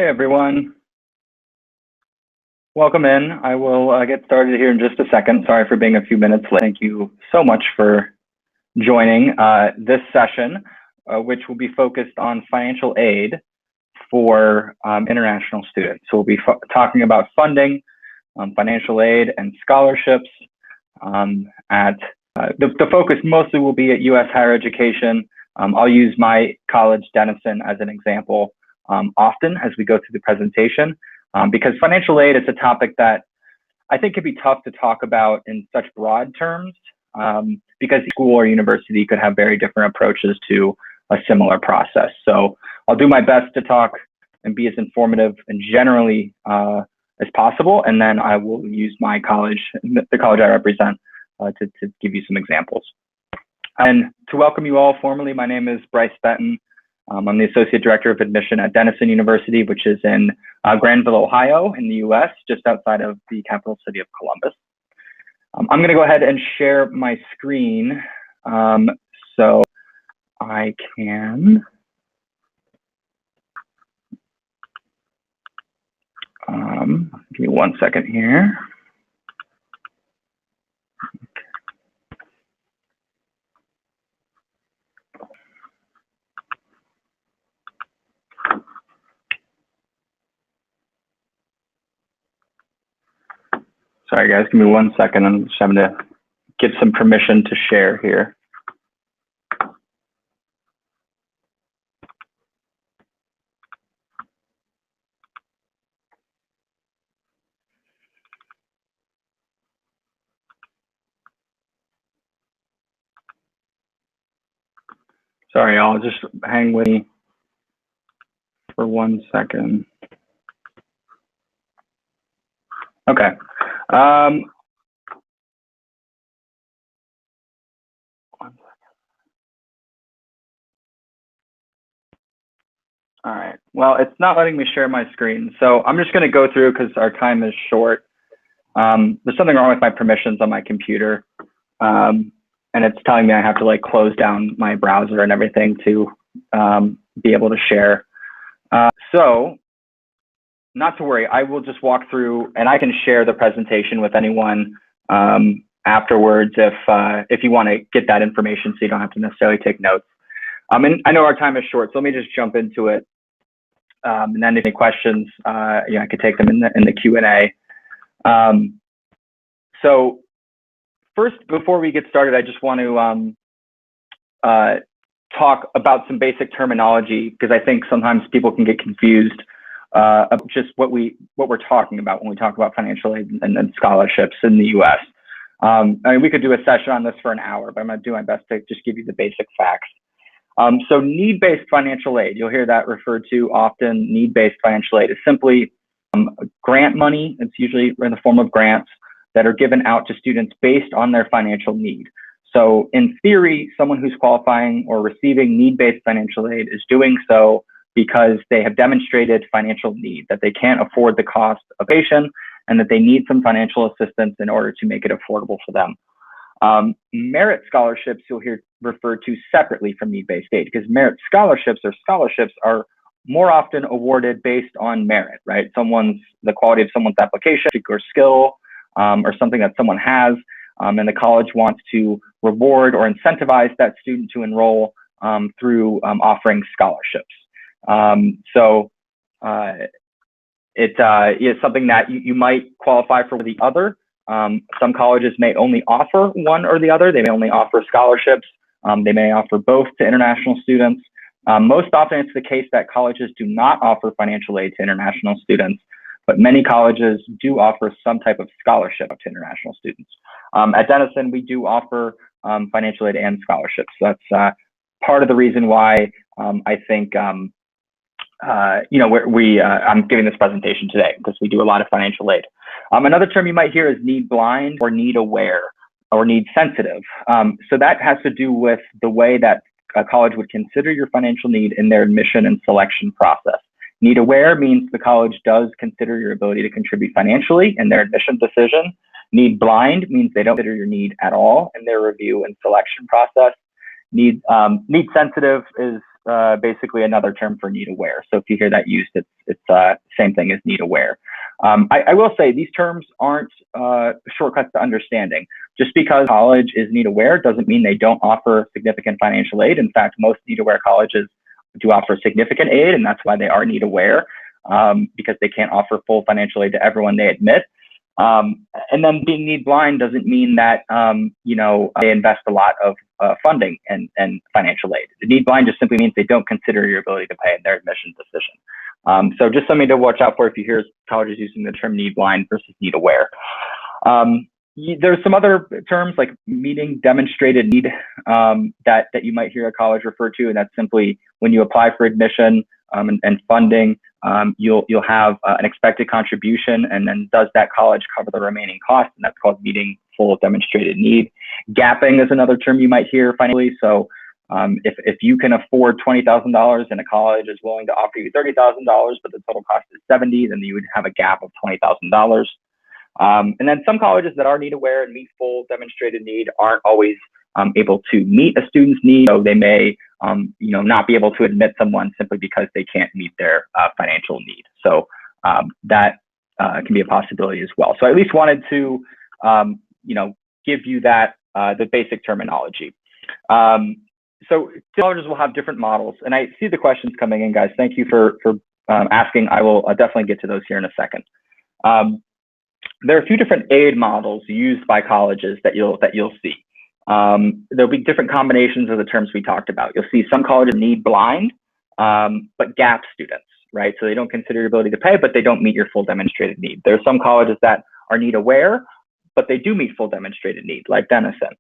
Hey everyone, welcome in. I will get started here in just a second. Sorry for being a few minutes late. Thank you so much for joining this session, which will be focused on financial aid for international students. So we'll be talking about funding, financial aid, and scholarships. The focus mostly will be at U.S. higher education. I'll use my college, Denison, as an example often as we go through the presentation, because financial aid is a topic that I think can be tough to talk about in such broad terms, because school or university could have very different approaches to a similar process. So I'll do my best to talk and be as informative and generally as possible, and then I will use my college, the college I represent, to give you some examples. And to welcome you all formally, my name is Bryce Benton. I'm the Associate Director of Admission at Denison University, which is in Granville, Ohio in the US, just outside of the capital city of Columbus. I'm going to go ahead and share my screen so I can give me 1 second here. Sorry guys, give me 1 second. I'm just having to get some permission to share here. Sorry, y'all, just hang with me for 1 second. Okay. All right. Well, it's not letting me share my screen, so I'm just going to go through because our time is short. There's something wrong with my permissions on my computer, and it's telling me I have to like close down my browser and everything to be able to share. So not to worry, I will just walk through and I can share the presentation with anyone afterwards if you want to get that information so you don't have to necessarily take notes. And I know our time is short, so let me just jump into it. And then if any questions, I could take them in the Q&A. So first, before we get started, I just want to talk about some basic terminology, because I think sometimes people can get confused about just what we're talking about when we talk about financial aid and scholarships in the U.S. I mean, we could do a session on this for an hour, but I'm going to do my best to just give you the basic facts. So need-based financial aid, you'll hear that referred to often. Need-based financial aid is simply grant money. It's usually in the form of grants that are given out to students based on their financial need. So in theory, someone who's qualifying or receiving need-based financial aid is doing so because they have demonstrated financial need, that they can't afford the cost of education and that they need some financial assistance in order to make it affordable for them. Merit scholarships you'll hear referred to separately from need-based aid, because merit scholarships are more often awarded based on merit, right? The quality of someone's application or skill, or something that someone has, and the college wants to reward or incentivize that student to enroll through offering scholarships. It's something that you might qualify for the other. Some colleges may only offer one or the other. They may only offer scholarships. They may offer both to international students. Most often it's the case that colleges do not offer financial aid to international students, but many colleges do offer some type of scholarship to international students. At Denison, we do offer financial aid and scholarships. So that's part of the reason why I think I'm giving this presentation today, because we do a lot of financial aid. Another term you might hear is need blind or need aware or need sensitive. So that has to do with the way that a college would consider your financial need in their admission and selection process. Need aware means the college does consider your ability to contribute financially in their admission decision. Need blind means they don't consider your need at all in their review and selection process. Need sensitive is basically another term for need aware. So if you hear that used, it's same thing as need aware. I will say these terms aren't shortcuts to understanding. Just because college is need aware doesn't mean they don't offer significant financial aid. In fact, most need aware colleges do offer significant aid, and that's why they are need aware, because they can't offer full financial aid to everyone they admit. And then being need blind doesn't mean that, they invest a lot of funding and financial aid. The need blind just simply means they don't consider your ability to pay in their admission decision. So just something to watch out for if you hear colleges using the term need blind versus need aware. There's some other terms like meeting demonstrated need that you might hear a college refer to, and that's simply when you apply for admission and funding, you'll have an expected contribution, and then does that college cover the remaining costs, and that's called meeting full demonstrated need. Gapping is another term you might hear financially. So if you can afford $20,000 and a college is willing to offer you $30,000, but the total cost is $70,000, then you would have a gap of $20,000. And then some colleges that are need aware and meet full demonstrated need aren't always able to meet a student's need. So they may, not be able to admit someone simply because they can't meet their financial need. So that can be a possibility as well. So I at least wanted to, give you that, the basic terminology. So colleges will have different models, and I see the questions coming in, guys. Thank you for asking. I will definitely get to those here in a second. There are a few different aid models used by colleges that you'll see. There'll be different combinations of the terms we talked about. You'll see some colleges need blind, but gap students, right? So they don't consider your ability to pay, but they don't meet your full demonstrated need. There are some colleges that are need aware, but they do meet full demonstrated need, like Denison.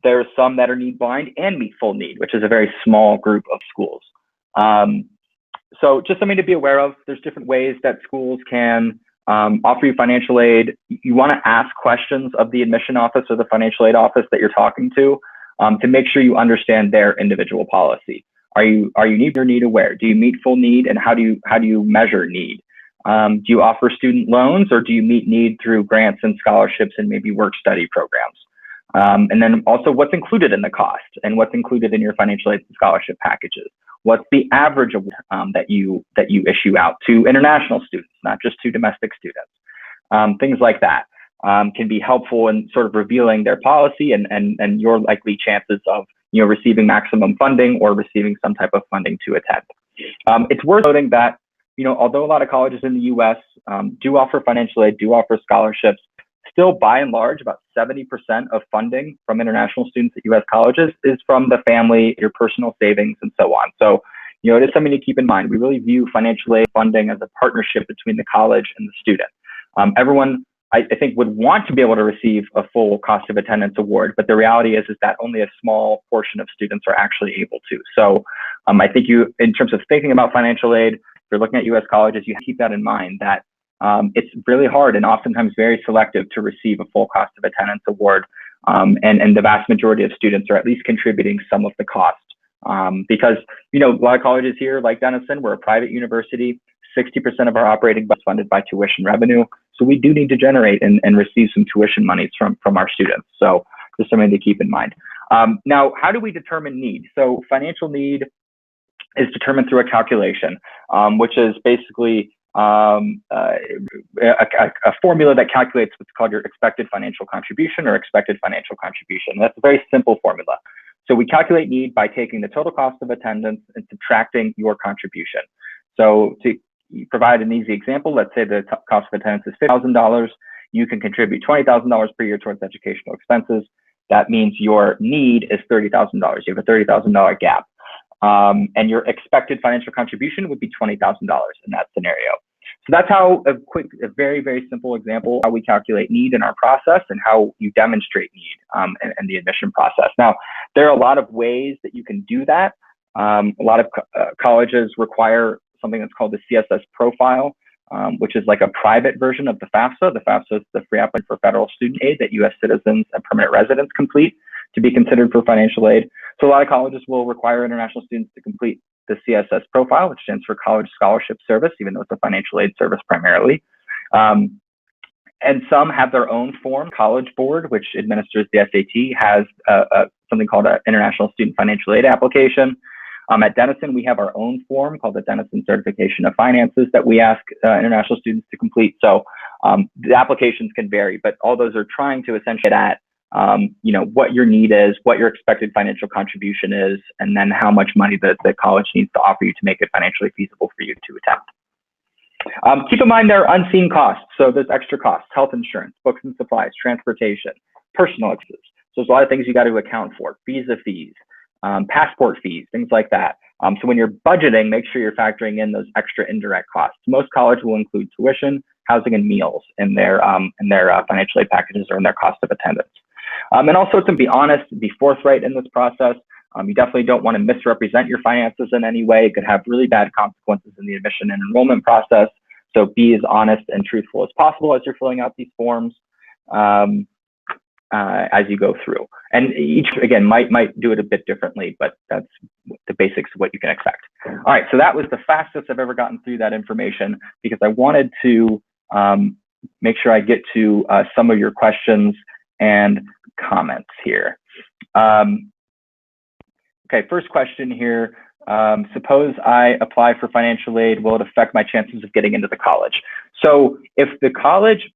There are some that are need blind and meet full need, which is a very small group of schools. So just something to be aware of. There's different ways that schools can offer you financial aid. You want to ask questions of the admission office or the financial aid office that you're talking to make sure you understand their individual policy. Are you need or need aware? Do you meet full need, and how do you measure need? Do you offer student loans, or do you meet need through grants and scholarships and maybe work study programs? And then also what's included in the cost and what's included in your financial aid and scholarship packages. What's the average of that you issue out to international students, not just to domestic students? Things like that can be helpful in sort of revealing their policy and your likely chances of receiving maximum funding or receiving some type of funding to attend. It's worth noting that although a lot of colleges in the U.S. Do offer financial aid, do offer scholarships, still by and large about 70% of funding from international students at U.S. colleges is from the family, your personal savings, and so on. So, it is something to keep in mind. We really view financial aid funding as a partnership between the college and the student. Everyone, I think, would want to be able to receive a full cost of attendance award, but the reality is that only a small portion of students are actually able to. So I think in terms of thinking about financial aid, if you're looking at U.S. colleges, you have to keep that in mind, that it's really hard and oftentimes very selective to receive a full cost of attendance award. And the vast majority of students are at least contributing some of the cost. Because, a lot of colleges here, like Denison, we're a private university, 60% of our operating budget is funded by tuition revenue. So we do need to generate and receive some tuition monies from our students. So just something to keep in mind. Now, how do we determine need? So financial need is determined through a calculation, which is basically a formula that calculates what's called your expected financial contribution or expected financial contribution. That's a very simple formula. So we calculate need by taking the total cost of attendance and subtracting your contribution. So to provide an easy example, let's say the cost of attendance is $50,000. You can contribute $20,000 per year towards educational expenses. That means your need is $30,000. You have a $30,000 gap. And your expected financial contribution would be $20,000 in that scenario. So that's how a very, very simple example, how we calculate need in our process and how you demonstrate need in the admission process. Now, there are a lot of ways that you can do that. A lot of colleges require something that's called the CSS profile, which is like a private version of the FAFSA. The FAFSA is the free application for federal student aid that U.S. citizens and permanent residents complete to be considered for financial aid. So a lot of colleges will require international students to complete the CSS profile, which stands for College Scholarship Service, even though it's a financial aid service primarily. And some have their own form. College Board, which administers the SAT, has something called an International Student Financial Aid application. At Denison, we have our own form called the Denison Certification of Finances that we ask international students to complete. So the applications can vary, but all those are trying to essentially get at what your need is, what your expected financial contribution is, and then how much money the college needs to offer you to make it financially feasible for you to attempt. Keep in mind there are unseen costs. So there's extra costs: health insurance, books and supplies, transportation, personal expenses. So there's a lot of things you got to account for: visa fees, passport fees, things like that. So when you're budgeting, make sure you're factoring in those extra indirect costs. Most colleges will include tuition, housing, and meals in their financial aid packages or in their cost of attendance. And also to be honest, be forthright in this process. You definitely don't want to misrepresent your finances in any way. It could have really bad consequences in the admission and enrollment process. So be as honest and truthful as possible as you're filling out these forms as you go through. And each, again, might do it a bit differently, but that's the basics of what you can expect. All right, so that was the fastest I've ever gotten through that information because I wanted to make sure I get to some of your questions and comments here. Okay, first question here. Suppose I apply for financial aid, will it affect my chances of getting into the college? So if the college,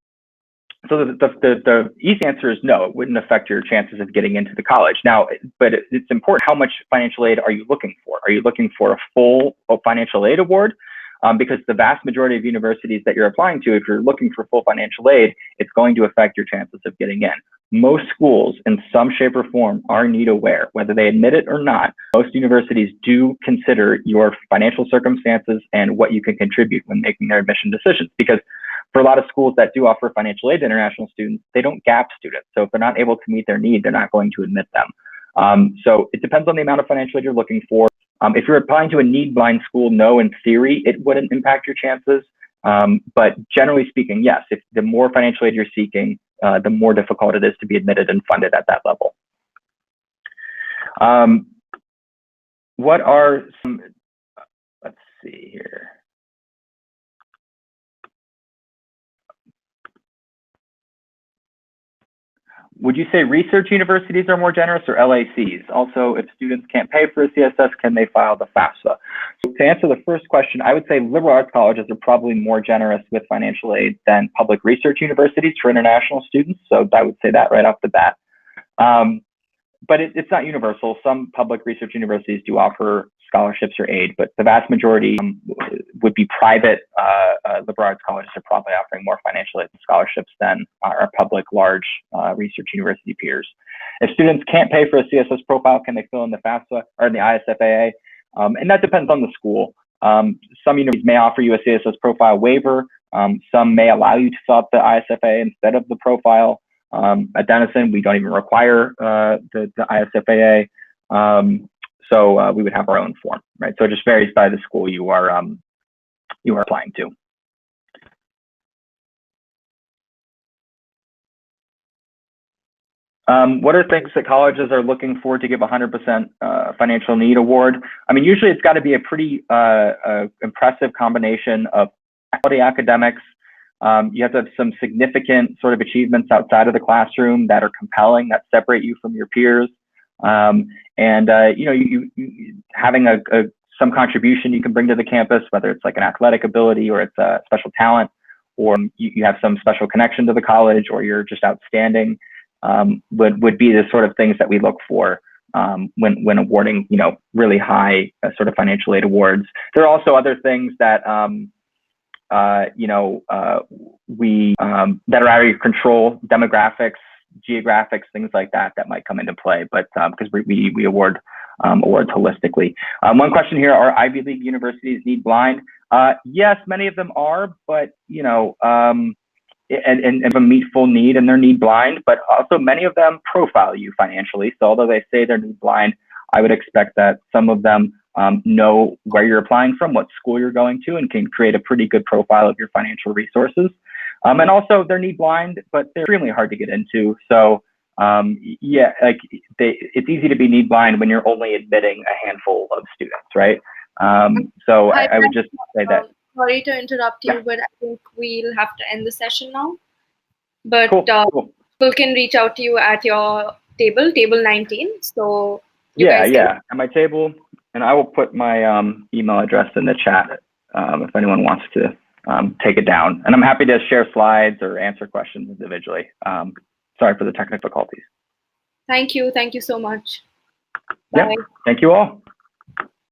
so the easy answer is no, it wouldn't affect your chances of getting into the college. Now, but it's important, how much financial aid are you looking for? Are you looking for a full financial aid award? Because the vast majority of universities that you're applying to, if you're looking for full financial aid, it's going to affect your chances of getting in. Most schools, in some shape or form, are need aware, whether they admit it or not. Most universities do consider your financial circumstances and what you can contribute when making their admission decisions. Because for a lot of schools that do offer financial aid to international students, they don't gap students. So if they're not able to meet their need, they're not going to admit them. So it depends on the amount of financial aid you're looking for. If you're applying to a need-blind school, no, in theory, it wouldn't impact your chances. But generally speaking, yes, if the more financial aid you're seeking, the more difficult it is to be admitted and funded at that level. What are some, let's see here. Would you say research universities are more generous or LACs? Also, if students can't pay for a CSS, can they file the FAFSA? So to answer the first question, I would say liberal arts colleges are probably more generous with financial aid than public research universities for international students. So I would say that right off the bat. But it's not universal. Some public research universities do offer scholarships or aid, but the vast majority would be private. Liberal arts colleges are probably offering more financial aid and scholarships than our public large research university peers. If students can't pay for a CSS profile, can they fill in the FAFSA or the ISFAA? And that depends on the school. Some universities may offer you a CSS profile waiver. Some may allow you to fill out the ISFAA instead of the profile. At Denison, we don't even require the ISFAA. So we would have our own form, right? So it just varies by the school you are applying to. What are things that colleges are looking for to give 100% financial need award? I mean, usually it's got to be a pretty impressive combination of quality academics. You have to have some significant sort of achievements outside of the classroom that are compelling, that separate you from your peers. You having some contribution you can bring to the campus, whether it's like an athletic ability or it's a special talent, or you have some special connection to the college, or you're just outstanding, would be the sort of things that we look for when awarding, really high sort of financial aid awards. There are also other things that that are out of your control: demographics, geographics, things like that might come into play. But because we award awards holistically. One question here: are Ivy League universities need blind? Yes, many of them are, but and meet full need and they're need blind. But also many of them profile you financially. So although they say they're need blind, I would expect that some of them know where you're applying from, what school you're going to, and can create a pretty good profile of your financial resources. And also they're need blind, but they're extremely hard to get into. So it's easy to be need blind when you're only admitting a handful of students, right? So I would just say that. Sorry to interrupt you, but I think we'll have to end the session now. But cool. people can reach out to you at your table 19. So yeah, at my table. And I will put my email address in the chat if anyone wants to take it down. And I'm happy to share slides or answer questions individually. Sorry for the technical difficulties. Thank you. Thank you so much. Bye. Yeah, thank you all.